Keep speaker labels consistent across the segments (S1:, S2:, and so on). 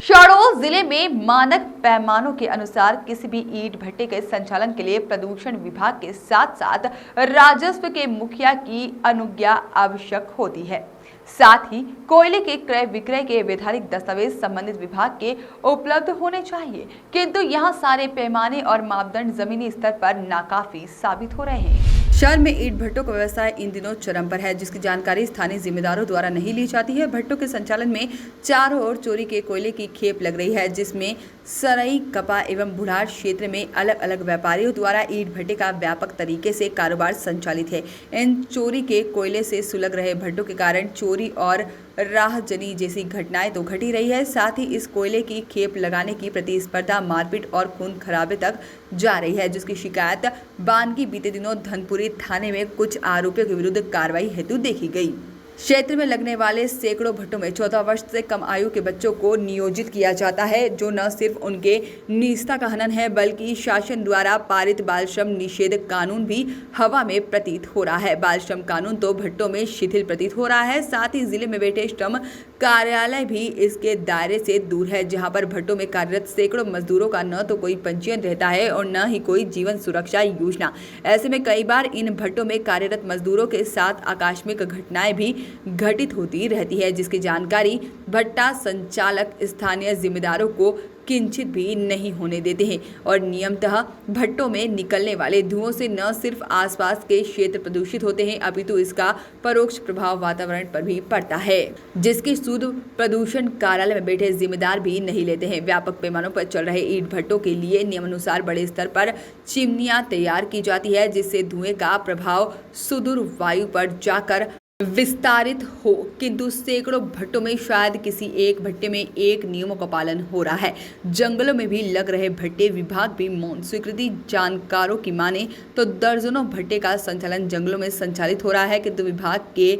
S1: शहडोल जिले में मानक पैमानों के अनुसार किसी भी ईंट भट्टे के संचालन के लिए प्रदूषण विभाग के साथ साथ राजस्व के मुखिया की अनुज्ञा आवश्यक होती है। साथ ही कोयले के क्रय विक्रय के वैधानिक दस्तावेज संबंधित विभाग के उपलब्ध होने चाहिए, किंतु यहाँ सारे पैमाने और मापदंड जमीनी स्तर पर नाकाफी साबित हो रहे हैं। शहर में ईंट भट्टों का व्यवसाय इन दिनों चरम पर है, जिसकी जानकारी स्थानीय जिम्मेदारों द्वारा नहीं ली जाती है। भट्टों के संचालन में चारों ओर चोरी के कोयले की खेप लग रही है, जिसमें सरई, कपा एवं बुढ़ार क्षेत्र में अलग अलग व्यापारियों द्वारा ईंट भट्टे का व्यापक तरीके से कारोबार संचालित है। इन चोरी के कोयले से सुलग रहे भट्टों के कारण चोरी और राहजनी जैसी घटनाएं तो घट ही रही है, साथ ही इस कोयले की खेप लगाने की प्रतिस्पर्धा, मारपीट और खून खराबे तक जा रही है, जिसकी शिकायत बानगी बीते दिनों धनपुरी थाने में कुछ आरोपियों के विरुद्ध कार्रवाई हेतु देखी गई। क्षेत्र में लगने वाले सैकड़ों भट्टों में 14 वर्ष से कम आयु के बच्चों को नियोजित किया जाता है, जो न सिर्फ उनके निजता का हनन है, बल्कि शासन द्वारा पारित बाल श्रम निषेध कानून भी हवा में प्रतीत हो रहा है। बाल श्रम कानून तो भट्टों में शिथिल प्रतीत हो रहा है, साथ ही जिले में बैठे श्रम कार्यालय भी इसके दायरे से दूर है, जहां पर भट्टों में कार्यरत सैकड़ों मजदूरों का न तो कोई पंजीयन रहता है और न ही कोई जीवन सुरक्षा योजना। ऐसे में कई बार इन भट्टों में कार्यरत मजदूरों के साथ आकस्मिक घटनाएं भी घटित होती रहती है, जिसकी जानकारी भट्टा संचालक स्थानीय जिम्मेदारों को किंचित भी नहीं होने देते हैं और नियमतः भट्टों में निकलने वाले धुओं से न सिर्फ आसपास के क्षेत्र प्रदूषित होते हैं, अपितु इसका परोक्ष प्रभाव वातावरण पर भी पड़ता है, जिसकी सूद प्रदूषण कार्यालय में बैठे जिम्मेदार भी नहीं लेते हैं। व्यापक पैमानों पर चल रहे ईंट भट्टों के लिए नियमानुसार बड़े स्तर पर चिमनियां तैयार की जाती है, जिससे धुएं का प्रभाव सुदूर वायु पर जाकर विस्तारित हो, किंतु सैकड़ों भट्टों में शायद किसी एक भट्टे में एक नियमों का पालन हो रहा है। जंगलों में भी लग रहे भट्टे विभाग भी मौन स्वीकृति। जानकारों की माने तो दर्जनों भट्टे का संचालन जंगलों में संचालित हो रहा है, किंतु विभाग के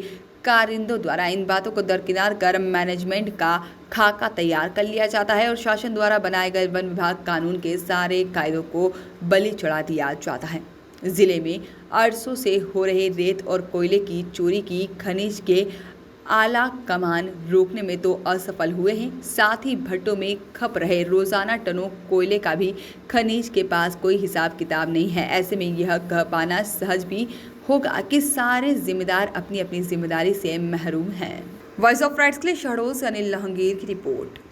S1: कारिंदों द्वारा इन बातों को दरकिनार कर मैनेजमेंट का खाका तैयार कर लिया जाता है और शासन द्वारा बनाए गए वन विभाग कानून के सारे कायदों को बलि चढ़ा दिया जाता है। जिले में अरसों से हो रहे रेत और कोयले की चोरी की खनिज के आला कमान रोकने में तो असफल हुए हैं, साथ ही भट्टों में खप रहे रोजाना टनों कोयले का भी खनिज के पास कोई हिसाब किताब नहीं है। ऐसे में यह कह पाना सहज भी होगा कि सारे जिम्मेदार अपनी अपनी जिम्मेदारी से महरूम हैं। वॉइस ऑफ राइट्स के लिए शहडोल से अनिल लहंगीर की रिपोर्ट।